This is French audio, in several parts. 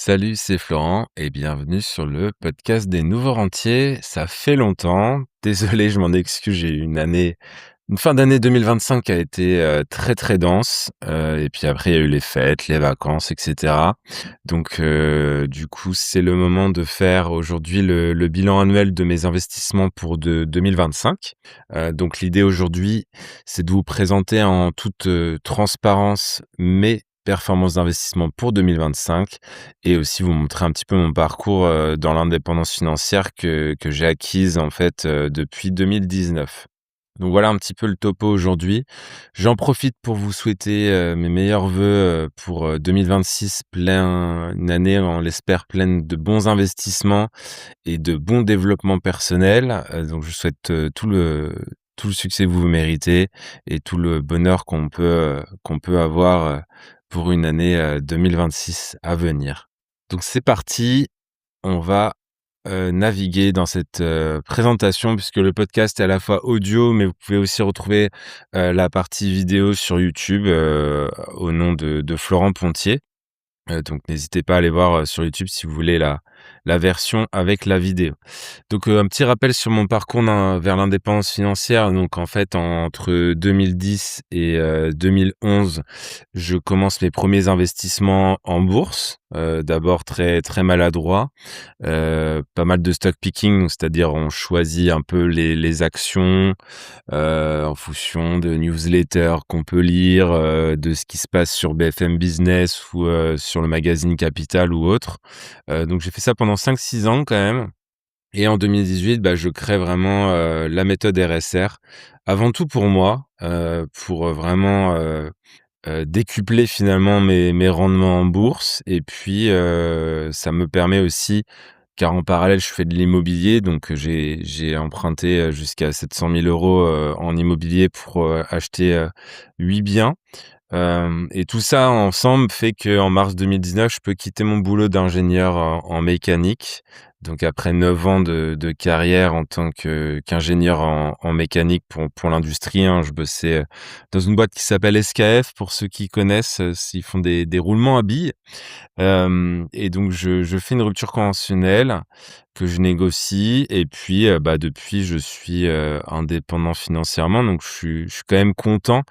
Salut, c'est Florent et bienvenue sur le podcast des nouveaux rentiers. Ça fait longtemps. Désolé, je m'en excuse. J'ai eu une fin d'année 2025 qui a été très très dense. Et puis après, il y a eu les fêtes, les vacances, etc. Donc, du coup, c'est le moment de faire aujourd'hui le bilan annuel de mes investissements pour 2025. Donc, l'idée aujourd'hui, c'est de vous présenter en toute transparence mes performances d'investissement pour 2025 et aussi vous montrer un petit peu mon parcours, dans l'indépendance financière que j'ai acquise en fait, depuis 2019. Donc voilà un petit peu le topo aujourd'hui. J'en profite pour vous souhaiter, mes meilleurs vœux, pour, 2026, une année, on l'espère, pleine de bons investissements et de bons développements personnels. Donc je vous souhaite, tout le succès que vous méritez et tout le bonheur qu'on peut avoir, pour une année, 2026 à venir. Donc c'est parti, on va, naviguer dans cette, présentation puisque le podcast est à la fois audio, mais vous pouvez aussi retrouver, la partie vidéo sur YouTube, au nom de Florent Pontier. Donc n'hésitez pas à aller voir, sur YouTube si vous voulez la version avec la vidéo. Donc, un petit rappel sur mon parcours vers l'indépendance financière. Donc en fait, entre 2010 et 2011, je commence mes premiers investissements en bourse. D'abord très, très maladroit, pas mal de stock picking, donc c'est-à-dire on choisit un peu les actions, en fonction de newsletters qu'on peut lire, de ce qui se passe sur BFM Business ou, sur le magazine Capital ou autre. Donc j'ai fait ça pendant 5-6 ans quand même et en 2018, bah, je crée vraiment, la méthode RSR. Avant tout pour moi, pour, vraiment, décupler finalement mes rendements en bourse et puis, ça me permet aussi car en parallèle, je fais de l'immobilier, donc j'ai emprunté, jusqu'à 700 000 € en immobilier pour, acheter, 8 biens. Et tout ça ensemble fait qu'en mars 2019, je peux quitter mon boulot d'ingénieur en mécanique. Donc après 9 ans de carrière en tant qu'ingénieur en mécanique pour l'industrie, hein. Je bossais, dans une boîte qui s'appelle SKF pour ceux qui connaissent, ils font des roulements à billes. Et donc je fais une rupture conventionnelle que je négocie et puis, bah, depuis je suis, indépendant financièrement donc je suis quand même content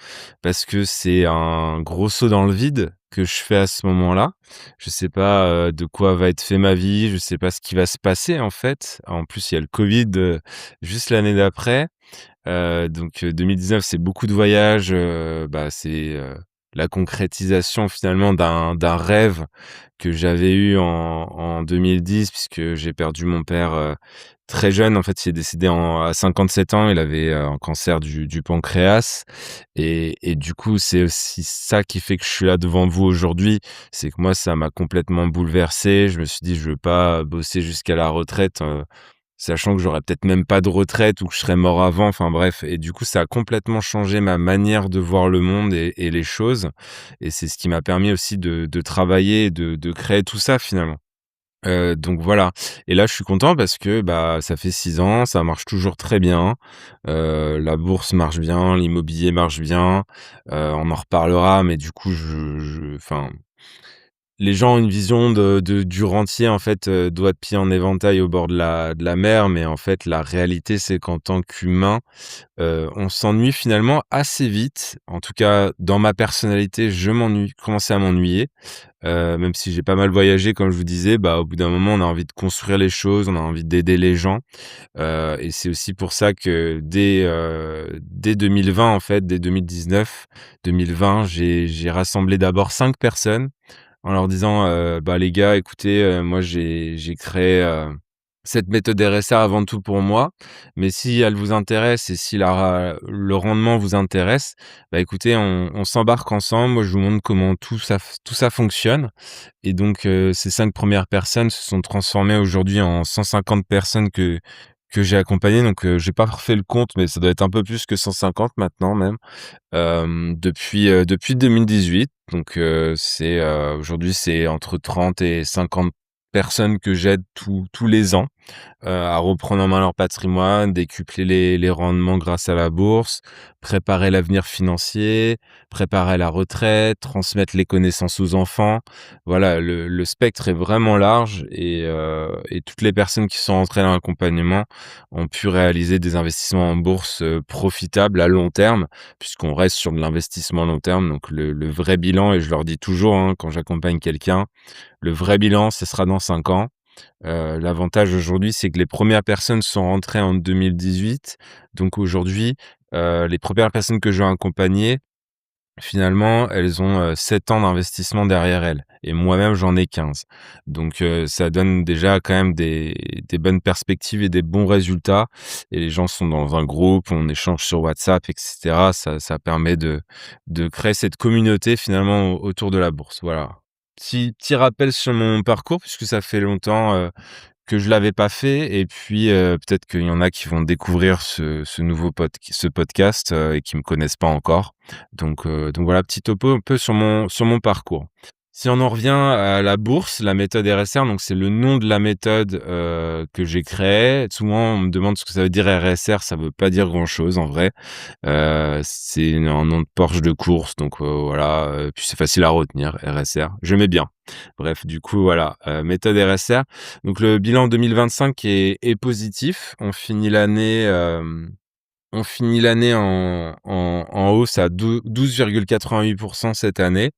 parce que c'est un gros saut dans le vide que je fais à ce moment-là. Je sais pas, de quoi va être fait ma vie, je sais pas ce qui va se passer en fait. En plus, il y a le covid, juste l'année d'après. Donc 2019, c'est beaucoup de voyages, bah, c'est, la concrétisation finalement d'un rêve que j'avais eu en 2010 puisque j'ai perdu mon père, très jeune. En fait, il est décédé à 57 ans. Il avait, un cancer du pancréas et du coup, c'est aussi ça qui fait que je suis là devant vous aujourd'hui. C'est que moi, ça m'a complètement bouleversé. Je me suis dit: «Je veux pas bosser jusqu'à la retraite», sachant que j'aurais peut-être même pas de retraite ou que je serais mort avant, enfin bref et du coup, ça a complètement changé ma manière de voir le monde et les choses et c'est ce qui m'a permis aussi de travailler et de créer tout ça finalement. Donc voilà et là, je suis content parce que, bah, ça fait 6 ans, ça marche toujours très bien. La bourse marche bien, l'immobilier marche bien, on en reparlera mais du coup, enfin les gens ont une vision du rentier, en fait, doigt de pied en éventail au bord de la mer, mais en fait, la réalité, c'est qu'en tant qu'humain, on s'ennuie finalement assez vite. En tout cas, dans ma personnalité, commençais à m'ennuyer. Même si j'ai pas mal voyagé, comme je vous disais, bah, au bout d'un moment, on a envie de construire les choses, on a envie d'aider les gens. Et c'est aussi pour ça que dès 2020, en fait, dès 2019-2020, j'ai rassemblé d'abord 5 personnes en leur disant, «Bah, les gars, écoutez, moi j'ai créé, cette méthode RSA avant tout pour moi, mais si elle vous intéresse et si le rendement vous intéresse, bah, écoutez, on s'embarque ensemble. Moi, je vous montre comment tout ça fonctionne» et donc ces 5 premières personnes se sont transformées aujourd'hui en 150 personnes que j'ai accompagnées donc j'ai pas refait le compte, mais ça doit être un peu plus que 150 maintenant même. Depuis 2018 donc aujourd'hui, c'est entre 30 et 50 personnes que j'aide tous les ans. à reprendre en main leur patrimoine, décupler les rendements grâce à la bourse, préparer l'avenir financier, préparer la retraite, transmettre les connaissances aux enfants. Voilà, le spectre est vraiment large et toutes les personnes qui sont entrées dans l'accompagnement ont pu réaliser des investissements en bourse, profitables à long terme, puisqu'on reste sur de l'investissement long terme. Donc le vrai bilan, et je leur dis toujours, hein, quand j'accompagne quelqu'un, le vrai bilan, ce sera dans 5 ans. L'avantage aujourd'hui, c'est que les premières personnes sont rentrées en 2018. Donc aujourd'hui, les premières personnes que je vais accompagner, finalement, elles ont, 7 ans d'investissement derrière elles et moi-même, j'en ai 15. Donc ça donne déjà quand même des bonnes perspectives et des bons résultats, et les gens sont dans un groupe, on échange sur WhatsApp et cetera. Ça permet de créer cette communauté finalement autour de la bourse, voilà. Petit rappel sur mon parcours puisque ça fait longtemps, que je l'avais pas fait, et puis, peut-être qu'il y en a qui vont découvrir ce podcast, et qui me connaissent pas encore. Donc voilà, petit topo un peu sur mon parcours. Si on en revient à la bourse, la méthode RSR, donc c'est le nom de la méthode, que j'ai créée. Souvent, on me demande ce que ça veut dire RSR, ça veut pas dire grand-chose en vrai. C'est un nom de Porsche de course, donc voilà, puis c'est facile à retenir, RSR. J'aimais bien. Bref, du coup, voilà, méthode RSR. Donc le bilan 2025 est positif. On finit l'année en hausse à 12,88% cette année,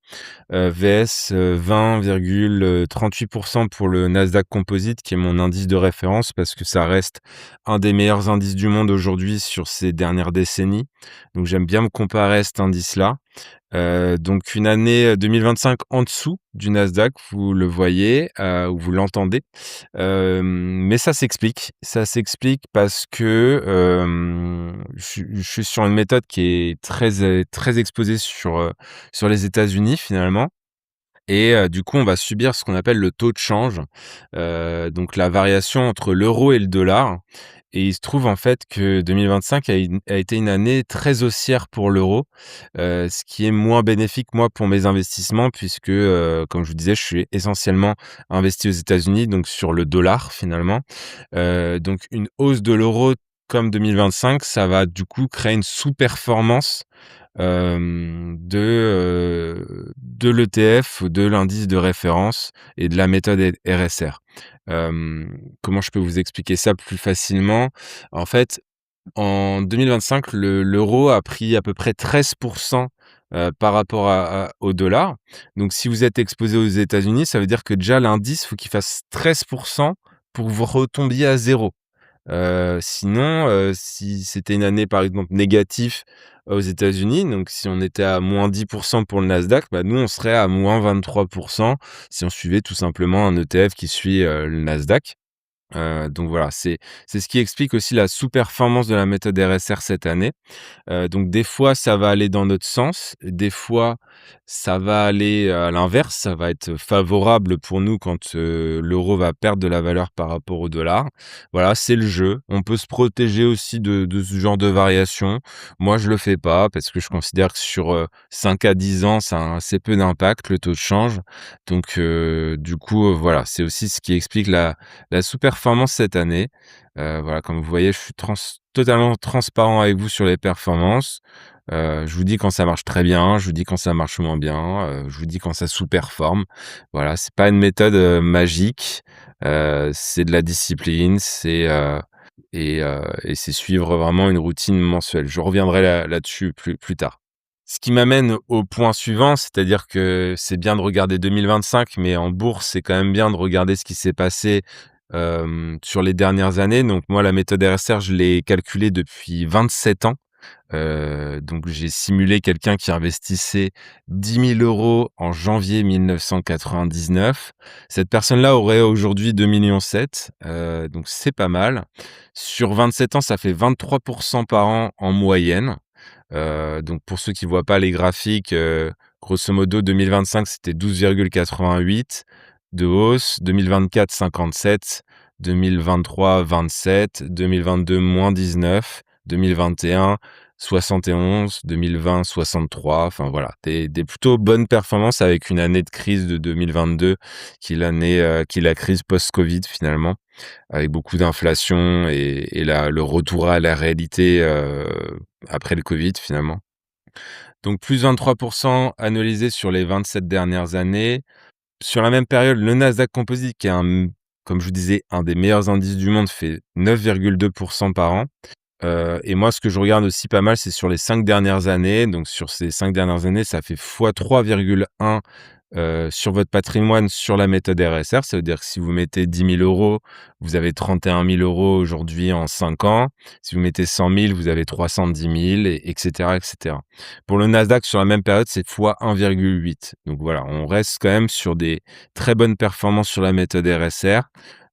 vs, 20,38% pour le Nasdaq Composite, qui est mon indice de référence parce que ça reste un des meilleurs indices du monde aujourd'hui sur ces dernières décennies. Donc j'aime bien me comparer à cet indice-là. Donc une année, 2025 en dessous du Nasdaq, vous le voyez, ou vous l'entendez. Mais ça s'explique. Ça s'explique parce que, je suis sur une méthode qui est très exposée sur les États-Unis finalement, et du coup, on va subir ce qu'on appelle le taux de change, donc la variation entre l'euro et le dollar. Et il se trouve en fait que 2025 a été une année très haussière pour l'euro, ce qui est moins bénéfique, moi, pour mes investissements puisque, comme je vous disais, je suis essentiellement investi aux États-Unis, donc sur le dollar finalement. Donc une hausse de l'euro comme 2025, ça va du coup créer une sous-performance, de l'ETF, de l'indice de référence et de la méthode RSR. Comment je peux vous expliquer ça plus facilement? En fait, en 2025, l'euro a pris à peu près 13%, par rapport au dollar. Donc si vous êtes exposé aux États-Unis, ça veut dire que déjà l'indice, faut qu'il fasse 13% pour que vous retombiez à zéro. Sinon, si c'était une année, par exemple, négative aux États-Unis, donc si on était à -10% pour le Nasdaq, bah, nous, on serait à -23% si on suivait tout simplement un ETF qui suit, le Nasdaq. Donc voilà, c'est ce qui explique aussi la sous-performance de la méthode RSR cette année. Donc des fois, ça va aller dans notre sens, des fois, ça va aller à l'inverse, ça va être favorable pour nous quand, l'euro va perdre de la valeur par rapport au dollar. Voilà, c'est le jeu. On peut se protéger aussi de ce genre de variation. Moi, je le fais pas parce que je considère que sur, 5 à 10 ans, ça a assez peu d'impact, le taux de change. Donc du coup, voilà, c'est aussi ce qui explique la sous-performance cette année. Voilà, comme vous voyez, je suis totalement transparent avec vous sur les performances. Je vous dis quand ça marche très bien, je vous dis quand ça marche moins bien, je vous dis quand ça sous-performe. Voilà, c'est pas une méthode, magique, c'est de la discipline, et c'est suivre vraiment une routine mensuelle. Je reviendrai là-dessus plus tard. Ce qui m'amène au point suivant, c'est-à-dire que c'est bien de regarder 2025, mais en bourse, c'est quand même bien de regarder ce qui s'est passé, sur les dernières années. Donc moi, la méthode RSR, je l'ai calculée depuis 27 ans. Donc j'ai simulé quelqu'un qui investissait 10 000 € en janvier 1999. Cette personne-là aurait aujourd'hui 2,7 millions, donc c'est pas mal. Sur 27 ans, ça fait 23% par an en moyenne. Donc pour ceux qui voient pas les graphiques, grosso modo 2025 c'était 12,88 de hausse, 2024 57, 2023 27, 2022 -19, 2021 71, 2020, 63, enfin voilà, des plutôt bonnes performances avec une année de crise de 2022 qui est la crise post-Covid finalement, avec beaucoup d'inflation et le retour à la réalité, après le Covid finalement. Donc plus 23 analysé sur les 27 dernières années. Sur la même période, le Nasdaq Composite qui est comme je vous disais, un des meilleurs indices du monde fait 9,2 par an. Et moi, ce que je regarde aussi pas mal, c'est sur les 5 dernières années. Donc sur ces 5 dernières années, ça fait fois 3,1, sur votre patrimoine sur la méthode RSR. Ça veut dire que si vous mettez 10 000 €, vous avez 31 000 € aujourd'hui en 5 ans. Si vous mettez 100 000, vous avez 310 000 et et cetera. Pour le Nasdaq, sur la même période, c'est fois 1,8. Donc voilà, on reste quand même sur des très bonnes performances sur la méthode RSR.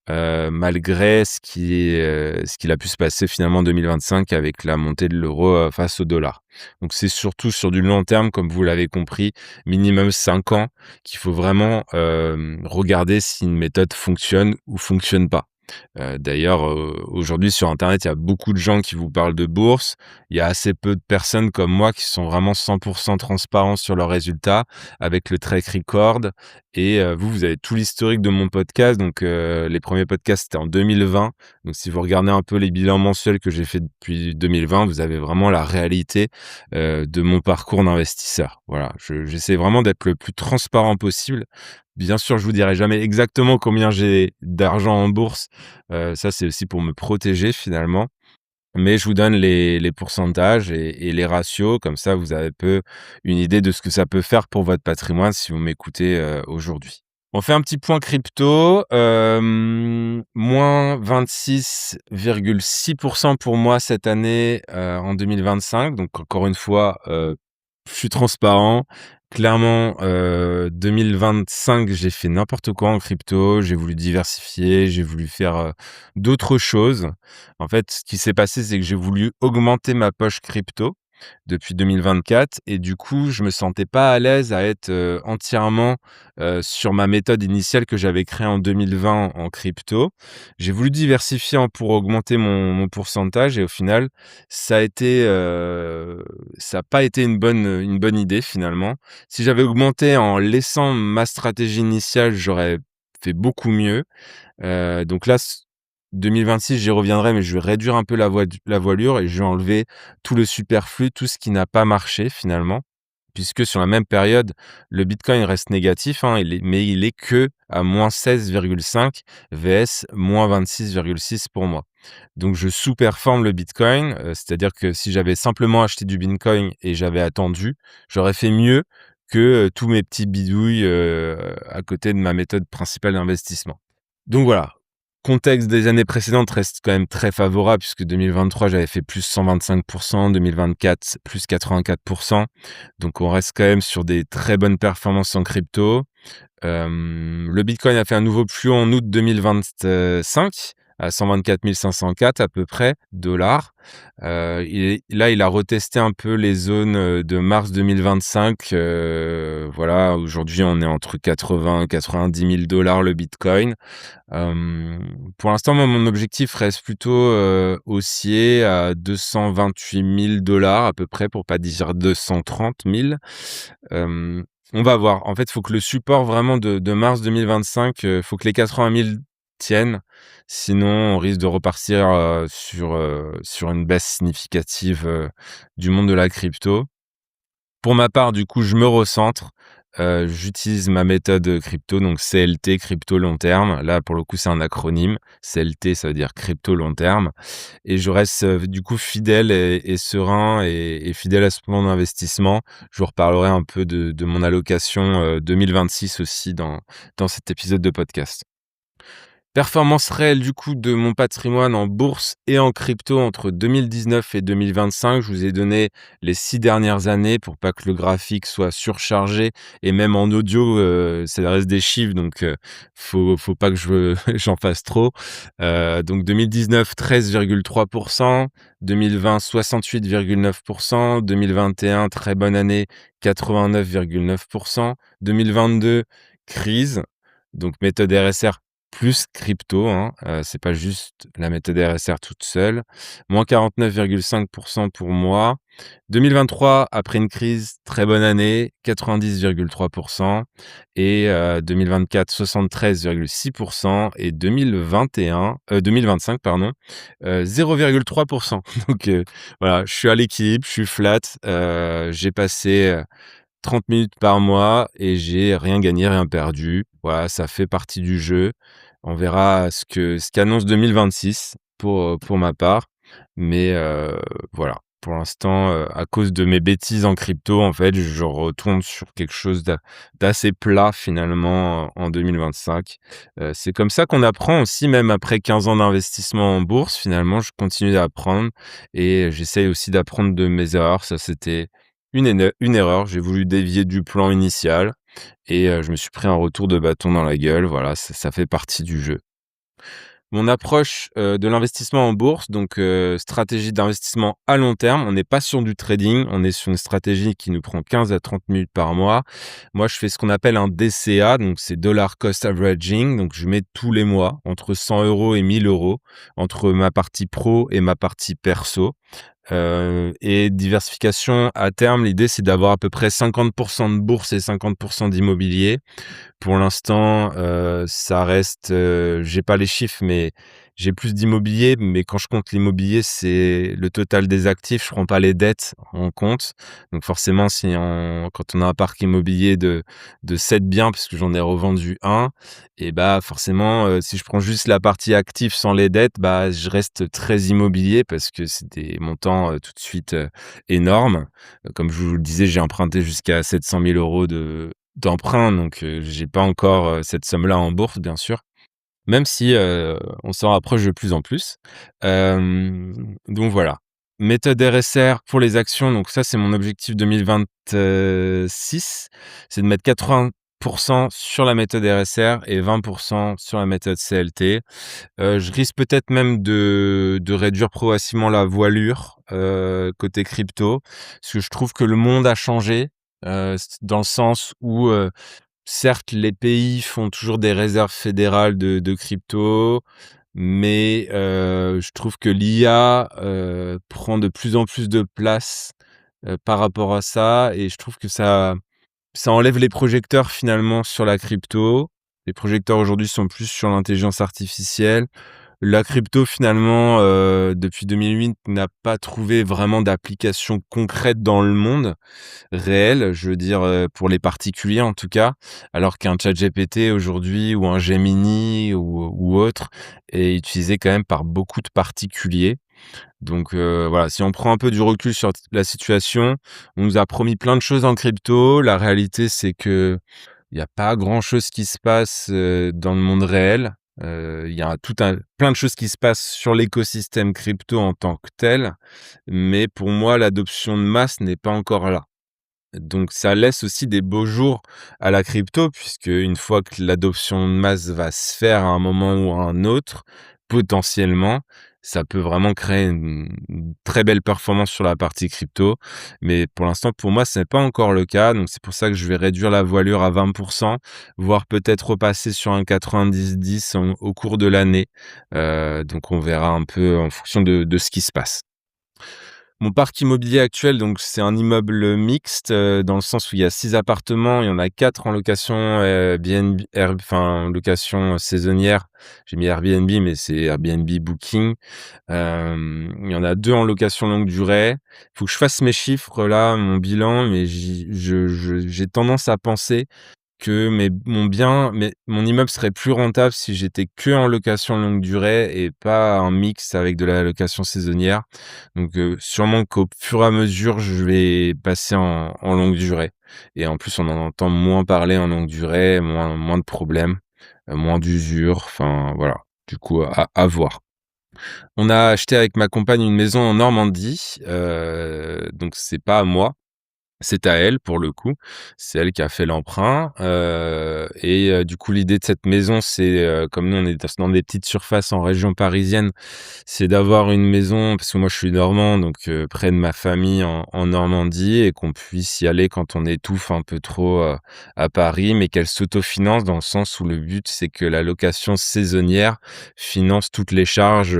Malgré ce qu'il a pu se passer finalement en 2025 avec la montée de l'euro, face au dollar. Donc c'est surtout sur du long terme, comme vous l'avez compris, minimum 5 ans, qu'il faut vraiment, regarder si une méthode fonctionne ou fonctionne pas. D'ailleurs, aujourd'hui sur internet, il y a beaucoup de gens qui vous parlent de bourse. Il y a assez peu de personnes comme moi qui sont vraiment 100 transparents sur leurs résultats avec le track record et vous avez tout l'historique de mon podcast. Donc les premiers podcasts, c'était en 2020. Donc si vous regardez un peu les bilans mensuels que j'ai fait depuis 2020, vous avez vraiment la réalité, de mon parcours d'investisseur. Voilà, j'essaie vraiment d'être le plus transparent possible. Bien sûr, je vous dirai jamais exactement combien j'ai d'argent en bourse. Ça, c'est aussi pour me protéger finalement. Mais je vous donne les pourcentages et les ratios. Comme ça, vous avez un peu une idée de ce que ça peut faire pour votre patrimoine si vous m'écoutez, aujourd'hui. On fait un petit point crypto, moins 26,6 pour moi cette année, en 2025. Donc encore une fois, je suis transparent. Clairement, 2025, j'ai fait n'importe quoi en crypto. J'ai voulu diversifier, j'ai voulu faire, d'autres choses. En fait, ce qui s'est passé, c'est que j'ai voulu augmenter ma poche crypto depuis 2024 et du coup, je me sentais pas à l'aise à être, entièrement, sur ma méthode initiale que j'avais créée en 2020 en crypto. J'ai voulu diversifier pour augmenter mon pourcentage et au final, ça a été, ça a pas été une bonne idée finalement. Si j'avais augmenté en laissant ma stratégie initiale, j'aurais fait beaucoup mieux. Donc là, 2026, j'y reviendrai, mais je vais réduire un peu la voilure et je vais enlever tout le superflu, tout ce qui n'a pas marché finalement. Puisque sur la même période, le bitcoin reste négatif, hein, mais il est que à -16,5 vs -26,6 pour moi. Donc je sous-performe le bitcoin, c'est-à-dire que si j'avais simplement acheté du bitcoin et j'avais attendu, j'aurais fait mieux que, tous mes petits bidouilles, à côté de ma méthode principale d'investissement. Donc voilà, contexte des années précédentes reste quand même très favorable puisque 2023, j'avais fait plus 125, 2024 plus 84. Donc on reste quand même sur des très bonnes performances en crypto. Le bitcoin a fait un nouveau plus haut en août 2025 à 124 504 à peu près dollars. Il a retesté un peu les zones, de mars 2025. Voilà, aujourd'hui, on est entre 80 et 90 000 $ le bitcoin. Pour l'instant, moi, mon objectif reste plutôt, haussier à 228 000 $ à peu près, pour pas dire 230 000. On va voir. En fait, il faut que le support vraiment de mars 2025, faut que les 80 000 tiennent. Sinon, on risque de repartir, sur une baisse significative, du monde de la crypto. Pour ma part, du coup, je me recentre, j'utilise ma méthode, crypto, donc CLT, crypto long terme. Là, pour le coup, c'est un acronyme. CLT, ça veut dire crypto long terme et je reste, du coup fidèle et serein et fidèle à ce plan d'investissement. Je vous reparlerai un peu de mon allocation, 2026 aussi dans cet épisode de podcast. Performance réelle du coup de mon patrimoine en bourse et en crypto entre 2019 et 2025. Je vous ai donné les 6 dernières années pour pas que le graphique soit surchargé et même en audio, ça reste des chiffres donc faut pas que j'en fasse trop. Donc 2019 13,3%, 2020 68,9%, 2021 très bonne année 89,9%, 2022 crise, donc méthode RSR plus crypto, hein, c'est pas juste la méthode RSR toute seule. Moins 49,5 pour moi. 2023, après une crise, très bonne année, 90,3 et 2024, 73,6 et 2025 pardon, 0,3. Donc voilà, je suis à l'équilibre, je suis flat, j'ai passé, 30 minutes par mois et j'ai rien gagné, rien perdu. Voilà, ça fait partie du jeu. On verra ce qu'annonce 2026 pour ma part. Mais voilà, pour l'instant, à cause de mes bêtises en crypto, en fait, je retourne sur quelque chose d'assez plat finalement en 2025. C'est comme ça qu'on apprend aussi, même après 15 ans d'investissement en bourse, finalement, je continue d'apprendre et j'essaye aussi d'apprendre de mes erreurs. Ça, c'était une erreur. J'ai voulu dévier du plan initial et je me suis pris un retour de bâton dans la gueule. Voilà, ça fait partie du jeu. Mon approche, de l'investissement en bourse, donc stratégie d'investissement à long terme. On n'est pas sur du trading, on est sur une stratégie qui nous prend 15 à 30 minutes par mois. Moi, je fais ce qu'on appelle un DCA, donc c'est Dollar Cost Averaging. Donc je mets tous les mois entre 100 € et 1 000 € entre ma partie pro et ma partie perso. Et diversification à terme, l'idée, c'est d'avoir à peu près 50 de bourse et 50 d'immobilier. Pour l'instant, ça reste, j'ai pas les chiffres, mais j'ai plus d'immobilier. Mais quand je compte l'immobilier, c'est le total des actifs, je prends pas les dettes en compte. Donc forcément, quand on a un parc immobilier de 7 biens, parce que j'en ai revendu un, et bah, forcément, si je prends juste la partie active sans les dettes, bah, je reste très immobilier parce que c'est des montants, tout de suite, énormes. Comme je vous le disais, j'ai emprunté jusqu'à 700 000 € d'emprunt, donc j'ai pas encore, cette somme-là en bourse, bien sûr, même si, on s'en rapproche de plus en plus. Donc voilà. Méthode RSR pour les actions, donc ça, c'est mon objectif 2026, c'est de mettre 80 sur la méthode RSR et 20 sur la méthode CLT. Je risque peut-être même de réduire progressivement la voilure, côté crypto, parce que je trouve que le monde a changé, dans le sens où, certes, les pays font toujours des réserves fédérales de crypto, mais je trouve que l'IA, prend de plus en plus de place, par rapport à ça et je trouve que ça enlève les projecteurs finalement sur la crypto. Les projecteurs aujourd'hui sont plus sur l'intelligence artificielle. La crypto finalement, depuis 2008 n'a pas trouvé vraiment d'application concrète dans le monde réel, je veux dire, pour les particuliers en tout cas, alors qu'un ChatGPT aujourd'hui ou un Gemini ou autre est utilisé quand même par beaucoup de particuliers. Donc voilà, si on prend un peu du recul sur la situation, on nous a promis plein de choses en crypto. La réalité, c'est que il y a pas grand-chose qui se passe, dans le monde réel. Il y a plein de choses qui se passent sur l'écosystème crypto en tant que tel, mais pour moi, l'adoption de masse n'est pas encore là. Donc ça laisse aussi des beaux jours à la crypto, puisque une fois que l'adoption de masse va se faire à un moment ou à un autre, potentiellement, ça peut vraiment créer une très belle performance sur la partie crypto. Mais pour l'instant, pour moi, ce n'est pas encore le cas. Donc c'est pour ça que je vais réduire la voilure à 20, voire peut-être repasser sur un 90-10 au cours de l'année. Donc on verra un peu en fonction de ce qui se passe. Mon parc immobilier actuel, donc c'est un immeuble mixte, dans le sens où il y a 6 appartements, il y en a 4 en location, BNB enfin location saisonnière. J'ai mis Airbnb, mais c'est Airbnb Booking. Il y en a 2 en location longue durée. Il faut que je fasse mes chiffres là, mon bilan, mais j'ai tendance à penser que mon immeuble serait plus rentable si j'étais que en location longue durée et pas un mix avec de la location saisonnière. Donc, sûrement qu'au fur et à mesure, je vais passer en longue durée et en plus, on en entend moins parler en longue durée, moins de problèmes, moins d'usure, enfin voilà. Du coup, à voir. On a acheté avec ma compagne une maison en Normandie, donc c'est pas à moi. C'est à elle pour le coup, c'est elle qui a fait l'emprunt, et du coup l'idée de cette maison c'est, comme nous on est dans des petites surfaces en région parisienne, c'est d'avoir une maison parce que moi je suis normand donc près de ma famille en Normandie et qu'on puisse y aller quand on étouffe un peu trop, à Paris, mais qu'elle s'autofinance dans le sens où le but c'est que la location saisonnière finance toutes les charges,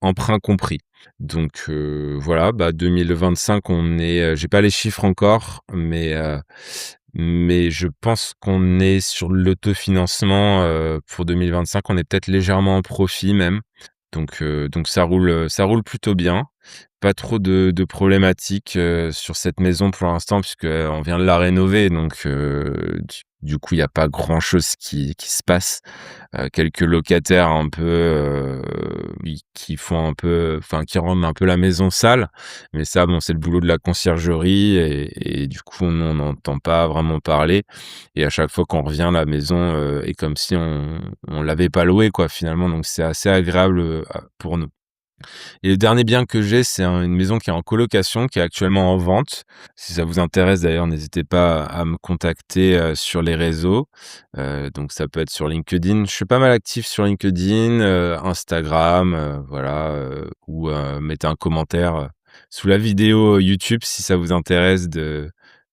emprunt compris. Donc voilà, 2025 on est, j'ai pas les chiffres encore, mais je pense qu'on est sur l'autofinancement, pour 2025. On est peut-être légèrement en profit même. Donc ça roule plutôt bien. Pas trop de problématiques, sur cette maison pour l'instant puisque, on vient de la rénover donc du coup, il y a pas grand chose qui se passe. Quelques locataires un peu, oui, qui font un peu enfin, qui rendent un peu la maison sale. Mais ça, bon, c'est le boulot de la conciergerie et du coup, nous, on n'entend pas vraiment parler et à chaque fois qu'on revient, la maison, est comme si on l'avait pas louée, quoi, finalement. Donc c'est assez agréable, pour nous. Et le dernier bien que j'ai, c'est une maison qui est en colocation, qui est actuellement en vente. Si ça vous intéresse d'ailleurs, n'hésitez pas à me contacter, sur les réseaux. Donc ça peut être sur LinkedIn. Je suis pas mal actif sur LinkedIn, Instagram, voilà, ou mettez un commentaire, sous la vidéo YouTube si ça vous intéresse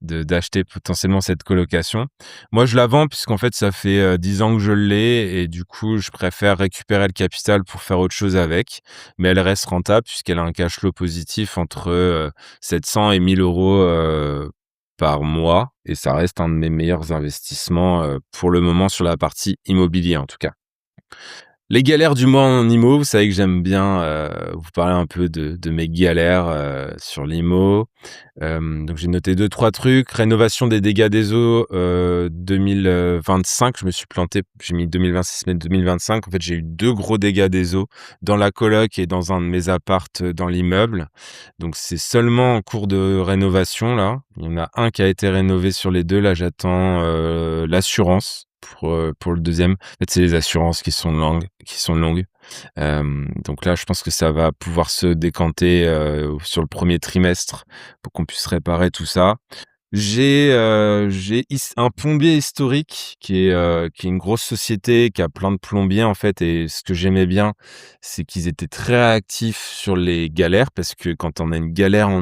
d'acheter potentiellement cette colocation. Moi, je la vends puisqu'en fait, ça fait, 10 ans que je l'ai et du coup, je préfère récupérer le capital pour faire autre chose avec. Mais elle reste rentable puisqu'elle a un cash flow positif entre, 700 et 1 000 €, par mois et ça reste un de mes meilleurs investissements, pour le moment sur la partie immobilier, en tout cas. Les galères du mois en IMO, vous savez que j'aime bien, vous parler un peu de mes galères, sur l'IMO. Donc j'ai noté deux trois trucs. Rénovation des dégâts des eaux, 2025. Je me suis planté, j'ai mis 2026 mais 2025. En fait, j'ai eu 2 gros dégâts des eaux dans la coloc et dans un de mes appartes, dans l'immeuble. Donc c'est seulement en cours de rénovation là. Il y en a un qui a été rénové sur les 2. Là, j'attends, l'assurance pour le deuxième. En fait, c'est les assurances qui sont longues. Donc là, je pense que ça va pouvoir se décanter, sur le premier trimestre pour qu'on puisse réparer tout ça. J'ai un plombier historique qui est une grosse société, qui a plein de plombiers, en fait et ce que j'aimais bien, c'est qu'ils étaient très réactifs sur les galères parce que quand on a une galère en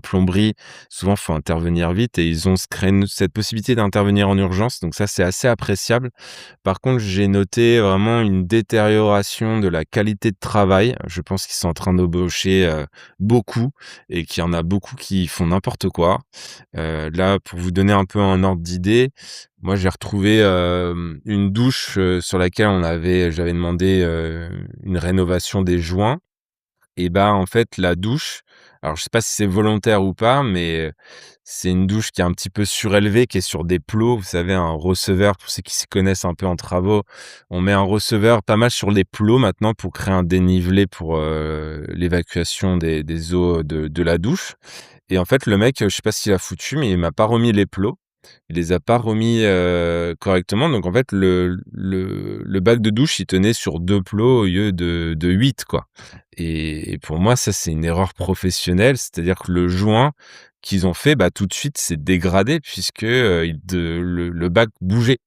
plomberie, souvent, faut intervenir vite et ils ont cette possibilité d'intervenir en urgence, donc ça, c'est assez appréciable. Par contre, j'ai noté vraiment une détérioration de la qualité de travail. Je pense qu'ils sont en train d'embaucher, beaucoup et qu'il y en a beaucoup qui font n'importe quoi. Là, pour vous donner un peu un ordre d'idée, moi, j'ai retrouvé, une douche, sur laquelle j'avais demandé, une rénovation des joints et bah, en fait, la douche, alors je sais pas si c'est volontaire ou pas, mais c'est une douche qui est un petit peu surélevée, qui est sur des plots. Vous savez, un receveur, pour ceux qui s'y connaissent un peu en travaux, on met un receveur pas mal sur les plots maintenant pour créer un dénivelé pour, l'évacuation des eaux de la douche et en fait, le mec, je sais pas ce qu'il a foutu, mais il m'a pas remis les plots. Il les a pas remis, correctement donc en fait, le bac de douche, il tenait sur 2 plots au lieu de 8 quoi et pour moi, ça, c'est une erreur professionnelle. C'est-à-dire que le joint qu'ils ont fait, bah, tout de suite, s'est dégradé puisque, le bac bougeait,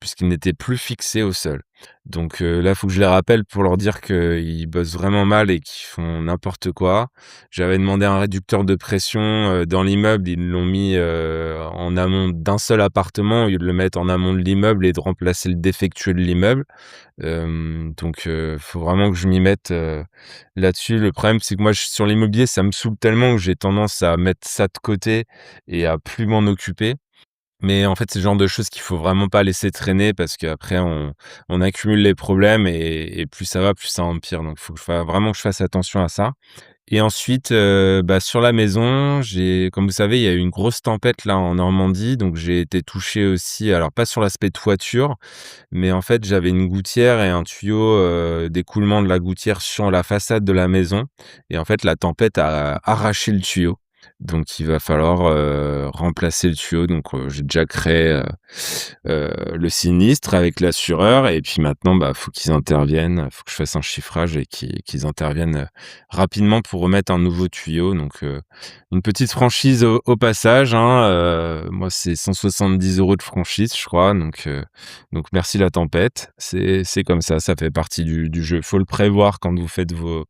puisqu'il n'était plus fixé au sol. Donc là, il faut que je les rappelle pour leur dire qu'ils bossent vraiment mal et qu'ils font n'importe quoi. J'avais demandé un réducteur de pression, dans l'immeuble. Ils l'ont mis, en amont d'un seul appartement au lieu de le mettre en amont de l'immeuble et de remplacer le défectueux de l'immeuble. Donc faut vraiment que je m'y mette, là-dessus. Le problème, c'est que moi, sur l'immobilier, ça me saoule tellement que j'ai tendance à mettre ça de côté et à plus m'en occuper. Mais en fait, c'est le genre de choses qu'il faut vraiment pas laisser traîner parce qu'après on accumule les problèmes et plus ça va, plus ça empire. Donc il faut que je fasse attention à ça. Et ensuite, sur la maison, comme vous savez, il y a eu une grosse tempête là en Normandie, donc j'ai été touché aussi, alors pas sur l'aspect toiture, mais en fait, j'avais une gouttière et un tuyau, d'écoulement de la gouttière sur la façade de la maison et en fait, la tempête a arraché le tuyau. Donc il va falloir, remplacer le tuyau. Donc j'ai déjà créé, le sinistre avec l'assureur et puis maintenant, faut qu'ils interviennent. Faut que je fasse un chiffrage et qu'ils interviennent, rapidement pour remettre un nouveau tuyau. Donc une petite franchise au passage, hein, moi c'est 170 € de franchise, je crois. Donc merci la tempête. C'est comme ça fait partie du jeu. Faut le prévoir quand vous faites vos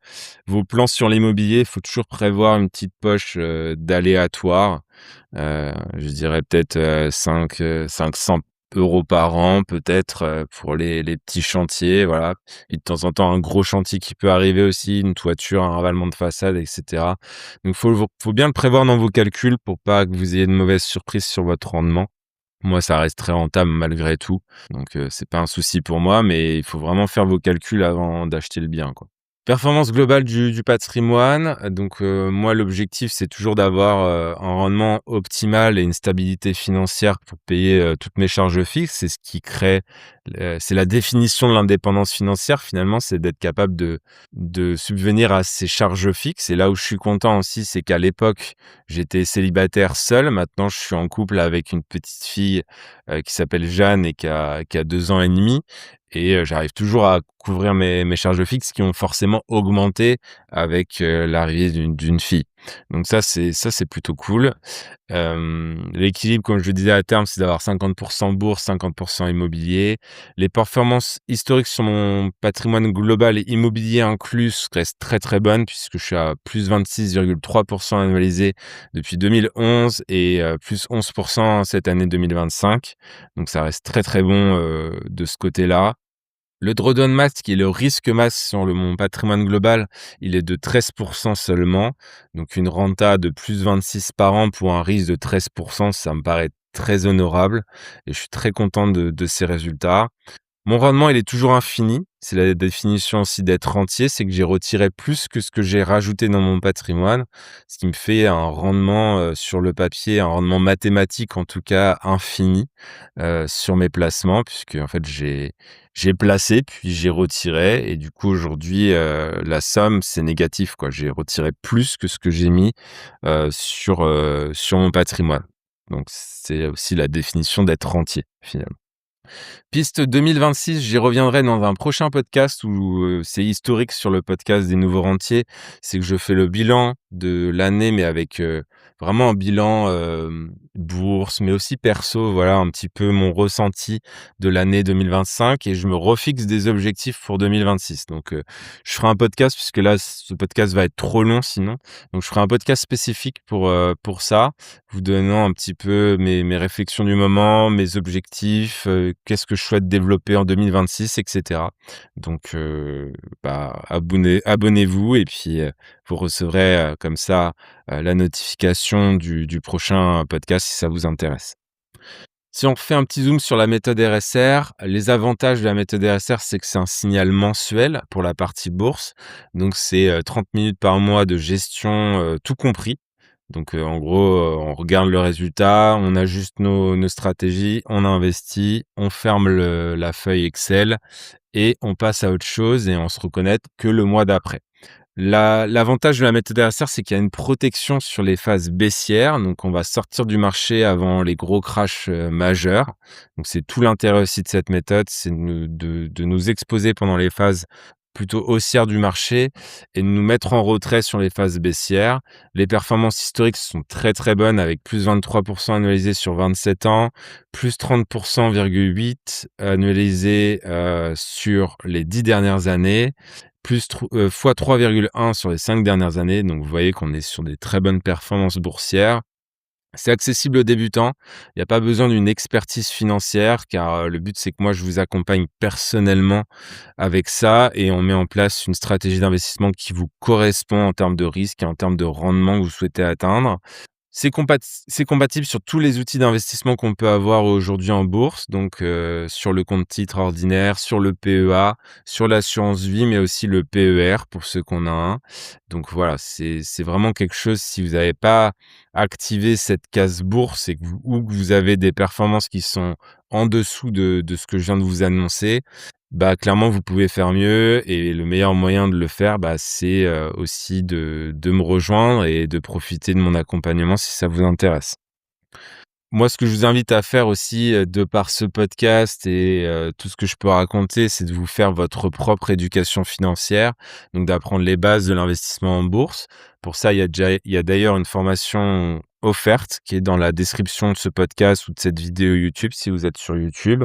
plans sur l'immobilier. Il faut toujours prévoir une petite poche, d'aléatoire. Je dirais peut-être, 500 euros par an peut-être, pour les petits chantiers, voilà. Et de temps en temps, un gros chantier qui peut arriver aussi, une toiture, un ravalement de façade et cetera. Donc faut bien le prévoir dans vos calculs pour pas que vous ayez de mauvaises surprises sur votre rendement. Moi, ça reste très rentable malgré tout, donc c'est pas un souci pour moi, mais il faut vraiment faire vos calculs avant d'acheter le bien, quoi. Performance globale du patrimoine, donc moi l'objectif c'est toujours d'avoir, un rendement optimal et une stabilité financière pour payer, toutes mes charges fixes. C'est ce qui crée, c'est la définition de l'indépendance financière finalement, c'est d'être capable de subvenir à ses charges fixes et là où je suis content aussi, c'est qu'à l'époque, j'étais célibataire seul. Maintenant je suis en couple avec une petite fille, qui s'appelle Jeanne et qui a 2 ans et demi et j'arrive toujours à couvrir mes charges fixes qui ont forcément augmenté avec, l'arrivée d'une fille. Donc ça c'est plutôt cool. L'équilibre, comme je le disais à terme, c'est d'avoir 50 bourse, 50 immobilier. Les performances historiques sur mon patrimoine global et immobilier inclus restent très, très bonnes puisque je suis à plus 26,3 annualisé depuis 2011 et plus 11 cette année 2025. Donc ça reste très, très bon, de ce côté-là. Le drawdown max, qui est le risque max sur mon patrimoine global, il est de 13 seulement. Donc une renta de plus 26 par an pour un risque de 13 ça me paraît très honorable et je suis très content de ces résultats. Mon rendement, il est toujours infini. C'est la définition aussi d'être rentier, c'est que j'ai retiré plus que ce que j'ai rajouté dans mon patrimoine, ce qui me fait un rendement, sur le papier, un rendement mathématique en tout cas infini, sur mes placements puisque en fait j'ai placé puis j'ai retiré et du coup aujourd'hui, la somme c'est négatif quoi. J'ai retiré plus que ce que j'ai mis, sur mon patrimoine. Donc c'est aussi la définition d'être rentier finalement. Piste 2026, j'y reviendrai dans un prochain podcast où, c'est historique sur le podcast des nouveaux rentiers. C'est que je fais le bilan de l'année, mais avec, vraiment un bilan, bourse, mais aussi perso, voilà un petit peu mon ressenti de l'année 2025 et je me refixe des objectifs pour 2026. Donc, je ferai un podcast puisque là, ce podcast va être trop long sinon. Donc je ferai un podcast spécifique pour ça, vous donnant un petit peu mes réflexions du moment, mes objectifs, qu'est-ce que je souhaite développer en 2026 et cetera. Donc abonnez-vous et puis, vous recevrez, comme ça, la notification du prochain podcast si ça vous intéresse. Si on fait un petit zoom sur la méthode RSR, les avantages de la méthode RSR, c'est que c'est un signal mensuel pour la partie bourse. Donc c'est, 30 minutes par mois de gestion, tout compris. Donc, en gros, on regarde le résultat, on ajuste nos stratégies, on investit, on ferme la feuille Excel et on passe à autre chose et on se reconnecte que le mois d'après. L'avantage de la méthode RSR, c'est qu'il y a une protection sur les phases baissières, donc on va sortir du marché avant les gros crashs, majeurs. Donc c'est tout l'intérêt aussi de cette méthode, c'est de nous exposer pendant les phases plutôt haussières du marché et de nous mettre en retrait sur les phases baissières. Les performances historiques sont très, très bonnes avec plus 23 annualisé sur 27 ans, plus 30,8 annualisé, sur les 10 dernières années plus fois 3,1 sur les 5 dernières années. Donc vous voyez qu'on est sur des très bonnes performances boursières. C'est accessible aux débutants. Il n'y a pas besoin d'une expertise financière car, le but c'est que moi je vous accompagne personnellement avec ça et on met en place une stratégie d'investissement qui vous correspond en termes de risque et en termes de rendement que vous souhaitez atteindre. C'est compatible sur tous les outils d'investissement qu'on peut avoir aujourd'hui en bourse, donc sur le compte titre ordinaire, sur le PEA, sur l'assurance vie, mais aussi le PER pour ceux qu'on a un. Donc voilà, c'est vraiment quelque chose si vous n'avez pas activé cette case bourse et que vous ou que vous avez des performances qui sont en dessous de ce que je viens de vous annoncer, bah, clairement, vous pouvez faire mieux et le meilleur moyen de le faire, bah, c'est, aussi de me rejoindre et de profiter de mon accompagnement si ça vous intéresse. Moi, ce que je vous invite à faire aussi, de par ce podcast et tout ce que je peux raconter, c'est de vous faire votre propre éducation financière, donc d'apprendre les bases de l'investissement en bourse. Pour ça, il y a d'ailleurs une formation offerte qui est dans la description de ce podcast ou de cette vidéo YouTube, si vous êtes sur YouTube.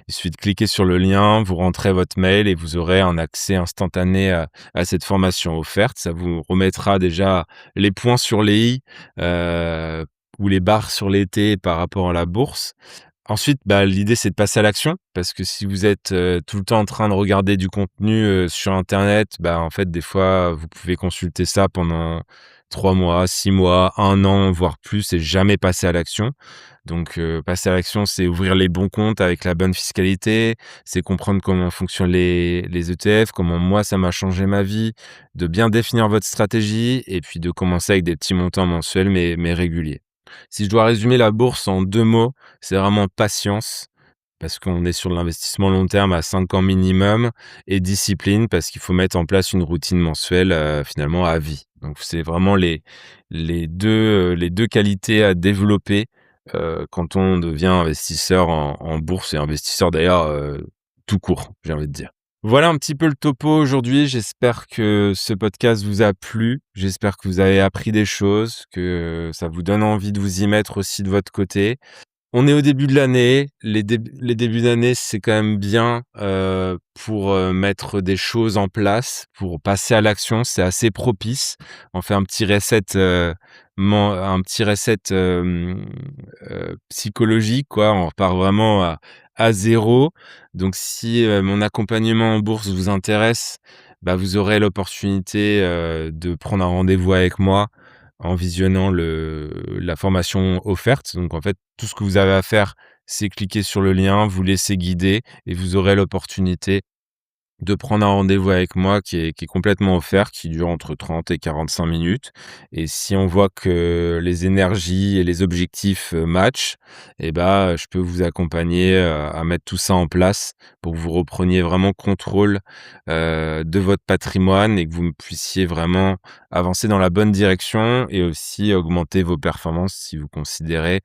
Il suffit de cliquer sur le lien, vous rentrez votre mail et vous aurez un accès instantané à cette formation offerte. Ça vous remettra déjà les points sur les i, heu ou les barres sur les T par rapport à la bourse. Ensuite, bah, l'idée, c'est de passer à l'action parce que si vous êtes, tout le temps en train de regarder du contenu, sur internet, bah, en fait, des fois, vous pouvez consulter ça pendant 3 mois, 6 mois, 1 an, voire plus et jamais passer à l'action. Donc, passer à l'action, c'est ouvrir les bons comptes avec la bonne fiscalité, c'est comprendre comment fonctionnent les ETF, comment moi, ça m'a changé ma vie, de bien définir votre stratégie et puis de commencer avec des petits montants mensuels mais réguliers. Si je dois résumer la bourse en 2 mots, c'est vraiment patience, parce qu'on est sur de l'investissement long terme à 5 ans minimum et discipline parce qu'il faut mettre en place une routine mensuelle, finalement à vie. Donc c'est vraiment les deux qualités à développer, quand on devient investisseur en bourse et investisseur d'ailleurs, tout court, j'ai envie de dire. Voilà un petit peu le topo aujourd'hui. J'espère que ce podcast vous a plu. J'espère que vous avez appris des choses, que ça vous donne envie de vous y mettre aussi de votre côté. On est au début de l'année. Les débuts d'année, c'est quand même bien, pour, mettre des choses en place, pour passer à l'action. C'est assez propice. On fait un petit reset psychologique, quoi. On repart vraiment à 0. Donc si, mon accompagnement en bourse vous intéresse, bah, vous aurez l'opportunité, de prendre un rendez-vous avec moi en visionnant la formation offerte. Donc en fait, tout ce que vous avez à faire, c'est cliquer sur le lien, vous laisser guider et vous aurez l'opportunité de prendre un rendez-vous avec moi qui est complètement offert, qui dure entre 30 et 45 minutes et si on voit que les énergies et les objectifs, matchent et bah, je peux vous accompagner, à mettre tout ça en place pour que vous repreniez vraiment contrôle, de votre patrimoine et que vous puissiez vraiment avancer dans la bonne direction et aussi augmenter vos performances si vous considérez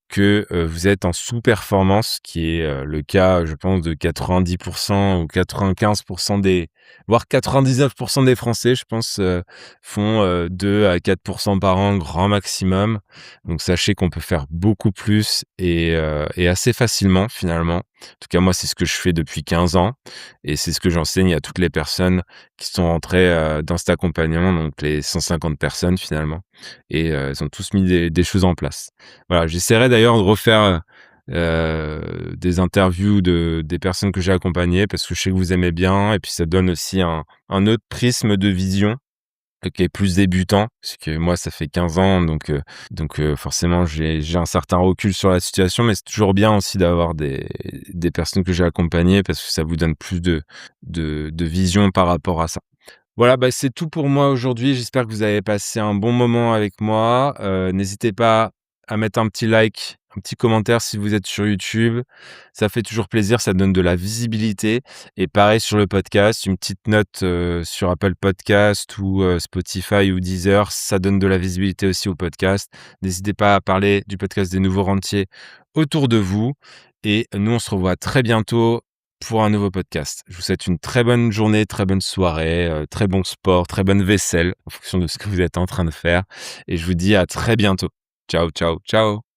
que, vous êtes en sous-performance, qui est, le cas, je pense, de 90 ou 95 des voire 99 des Français, je pense, font, 2 à 4 par an, grand maximum. Donc sachez qu'on peut faire beaucoup plus et assez facilement, finalement. En tout cas, moi, c'est ce que je fais depuis 15 ans et c'est ce que j'enseigne à toutes les personnes qui sont rentrées, dans cet accompagnement, donc les 150 personnes, finalement et ils ont tous mis des choses en place. Voilà, j'essaierai d'ailleurs de refaire, des interviews des personnes que j'ai accompagnées parce que je sais que vous aimez bien et puis ça donne aussi un autre prisme de vision, qui est plus débutant. Parce que moi, ça fait 15 ans donc forcément j'ai un certain recul sur la situation, mais c'est toujours bien aussi d'avoir des personnes que j'ai accompagnées parce que ça vous donne plus de vision par rapport à ça. Voilà, bah, c'est tout pour moi aujourd'hui. J'espère que vous avez passé un bon moment avec moi. N'hésitez pas à mettre un petit like, un petit commentaire si vous êtes sur YouTube. Ça fait toujours plaisir, ça donne de la visibilité et pareil sur le podcast, une petite note, sur Apple Podcast ou, Spotify ou Deezer, ça donne de la visibilité aussi au podcast. N'hésitez pas à parler du podcast des Nouveaux Rentiers autour de vous et nous, on se revoit très bientôt pour un nouveau podcast. Je vous souhaite une très bonne journée, très bonne soirée, très bon sport, très bonne vaisselle en fonction de ce que vous êtes en train de faire et je vous dis à très bientôt. Ciao, ciao, ciao.